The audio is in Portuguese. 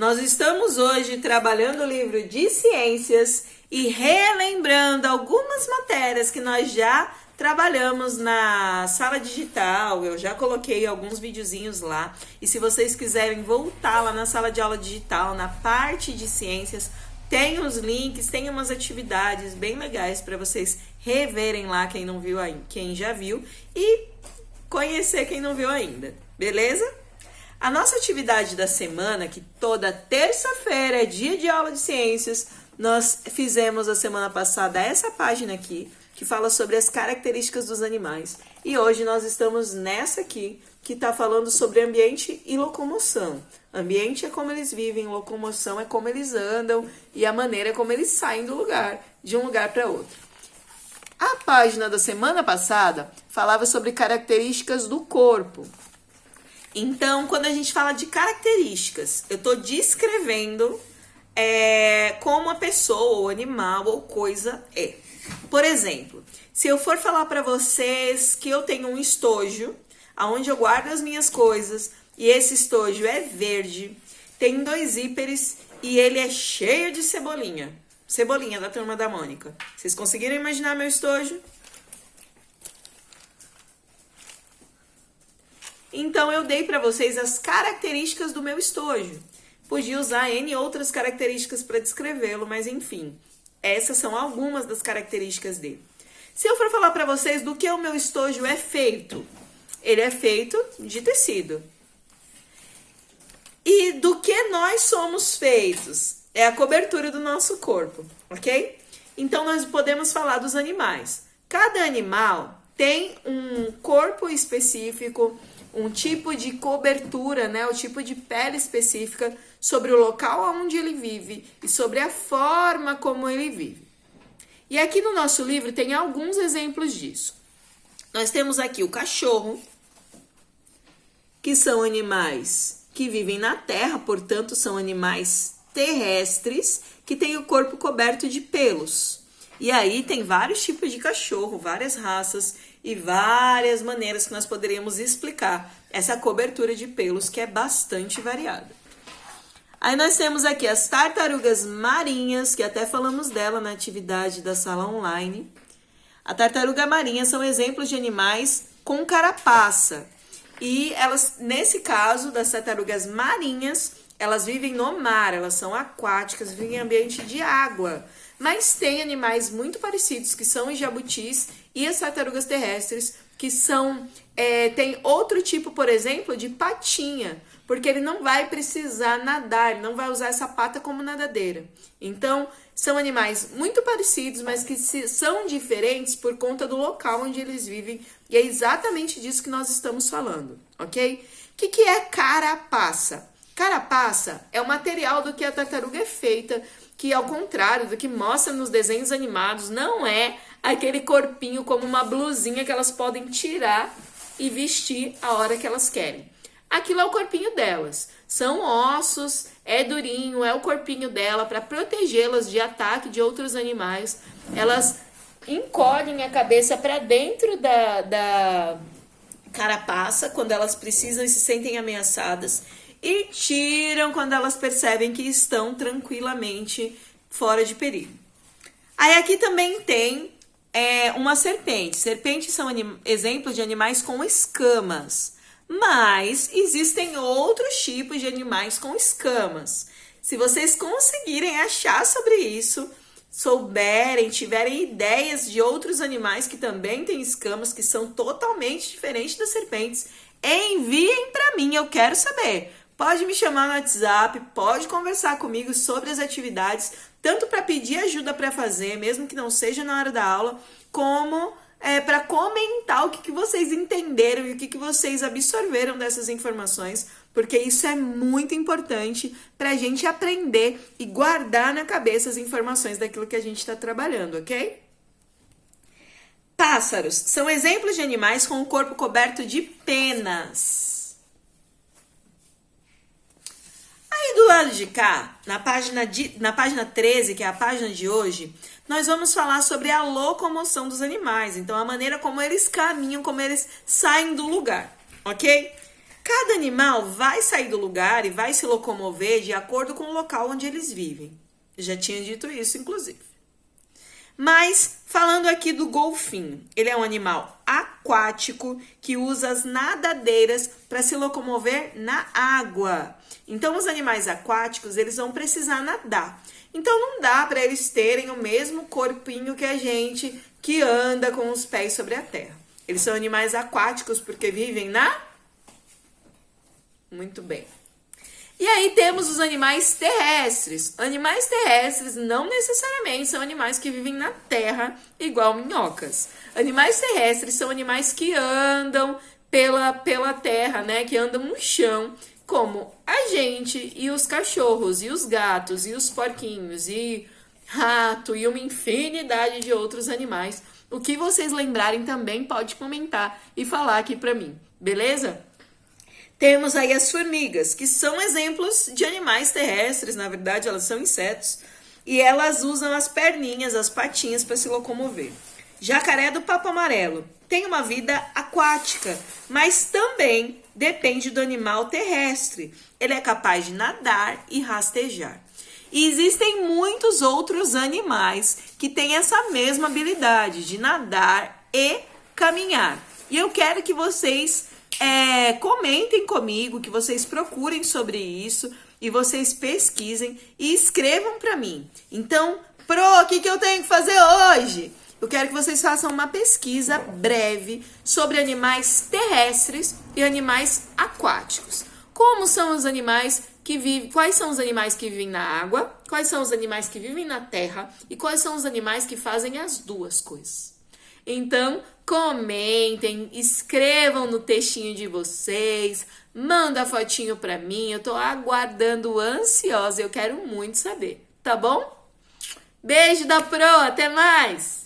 Nós estamos hoje trabalhando o livro de ciências e relembrando algumas matérias que nós já trabalhamos na sala digital. Eu já coloquei alguns videozinhos lá. E se vocês quiserem voltar lá na sala de aula digital, na parte de ciências, tem os links, tem umas atividades bem legais para vocês reverem lá, quem não viu ainda, quem já viu, e conhecer quem não viu ainda, beleza? A nossa atividade da semana, que toda terça-feira é dia de aula de ciências, nós fizemos a semana passada essa página aqui, que fala sobre as características dos animais. E hoje nós estamos nessa aqui, que está falando sobre ambiente e locomoção. Ambiente é como eles vivem, locomoção é como eles andam e a maneira como eles saem do lugar, de um lugar para outro. A página da semana passada falava sobre características do corpo. Então, quando a gente fala de características, eu estou descrevendo como a pessoa, ou animal, ou coisa é. Por exemplo, se eu for falar para vocês que eu tenho um estojo, onde eu guardo as minhas coisas, e esse estojo é verde, tem 2 zíperes e ele é cheio de cebolinha. Cebolinha da Turma da Mônica. Vocês conseguiram imaginar meu estojo? Então, eu dei para vocês as características do meu estojo. Podia usar N outras características para descrevê-lo, mas enfim, essas são algumas das características dele. Se eu for falar para vocês do que o meu estojo é feito, ele é feito de tecido. E do que nós somos feitos? É a cobertura do nosso corpo, ok? Então, nós podemos falar dos animais. Cada animal tem um corpo específico, um tipo de cobertura, né? O tipo de pele específica sobre o local onde ele vive e sobre a forma como ele vive. E aqui no nosso livro tem alguns exemplos disso. Nós temos aqui o cachorro, que são animais que vivem na terra, portanto, são animais terrestres, que têm o corpo coberto de pelos. E aí tem vários tipos de cachorro, várias raças e várias maneiras que nós poderíamos explicar essa cobertura de pelos, que é bastante variada. Aí nós temos aqui as tartarugas marinhas, que até falamos dela na atividade da sala online. A tartaruga marinha são exemplos de animais com carapaça. E elas, nesse caso das tartarugas marinhas, elas vivem no mar, elas são aquáticas, vivem em ambiente de água. Mas tem animais muito parecidos, que são os jabutis e as tartarugas terrestres, que são, tem outro tipo, por exemplo, de patinha, porque ele não vai precisar nadar, ele não vai usar essa pata como nadadeira. Então, são animais muito parecidos, mas que são diferentes por conta do local onde eles vivem, e é exatamente disso que nós estamos falando, ok? O que é carapaça? Carapaça é o material do que a tartaruga é feita, que ao contrário do que mostra nos desenhos animados, não é aquele corpinho como uma blusinha que elas podem tirar e vestir a hora que elas querem. Aquilo é o corpinho delas. São ossos, é durinho, é o corpinho dela para protegê-las de ataque de outros animais. Elas encolhem a cabeça para dentro da carapaça quando elas precisam e se sentem ameaçadas. E tiram quando elas percebem que estão tranquilamente fora de perigo. Aí aqui também tem uma serpente. Serpentes são exemplos de animais com escamas. Mas existem outros tipos de animais com escamas. Se vocês conseguirem achar sobre isso, souberem, tiverem ideias de outros animais que também têm escamas, que são totalmente diferentes das serpentes, enviem para mim, eu quero saber. Pode me chamar no WhatsApp, pode conversar comigo sobre as atividades, tanto para pedir ajuda para fazer, mesmo que não seja na hora da aula, como para comentar o que vocês entenderam e o que vocês absorveram dessas informações, porque isso é muito importante para a gente aprender e guardar na cabeça as informações daquilo que a gente está trabalhando, ok? Pássaros são exemplos de animais com o corpo coberto de penas. Aí do lado de cá, na página 13, que é a página de hoje, nós vamos falar sobre a locomoção dos animais. Então, a maneira como eles caminham, como eles saem do lugar, ok? Cada animal vai sair do lugar e vai se locomover de acordo com o local onde eles vivem. Já tinha dito isso, inclusive. Mas, falando aqui do golfinho, ele é um animal aquático que usa as nadadeiras para se locomover na água. Então, os animais aquáticos, eles vão precisar nadar. Então, não dá para eles terem o mesmo corpinho que a gente, que anda com os pés sobre a terra. Eles são animais aquáticos porque vivem na... Muito bem. E aí temos os animais terrestres. Animais terrestres não necessariamente são animais que vivem na terra igual minhocas. Animais terrestres são animais que andam pela terra, né? Que andam no chão, como a gente e os cachorros e os gatos e os porquinhos e rato e uma infinidade de outros animais. O que vocês lembrarem também pode comentar e falar aqui pra mim, beleza? Temos aí as formigas, que são exemplos de animais terrestres, na verdade elas são insetos, e elas usam as perninhas, as patinhas para se locomover. Jacaré do papo amarelo tem uma vida aquática, mas também depende do animal terrestre. Ele é capaz de nadar e rastejar. E existem muitos outros animais que têm essa mesma habilidade de nadar e caminhar. E eu quero que vocês comentem comigo, que vocês procurem sobre isso e vocês pesquisem e escrevam para mim. Então, o que eu tenho que fazer hoje? Eu quero que vocês façam uma pesquisa breve sobre animais terrestres e animais aquáticos. Como são os animais que vivem, quais são os animais que vivem na água, quais são os animais que vivem na terra e quais são os animais que fazem as duas coisas. Então, comentem, escrevam no textinho de vocês, manda a fotinho pra mim, eu tô aguardando ansiosa, eu quero muito saber, tá bom? Beijo da Pro, até mais!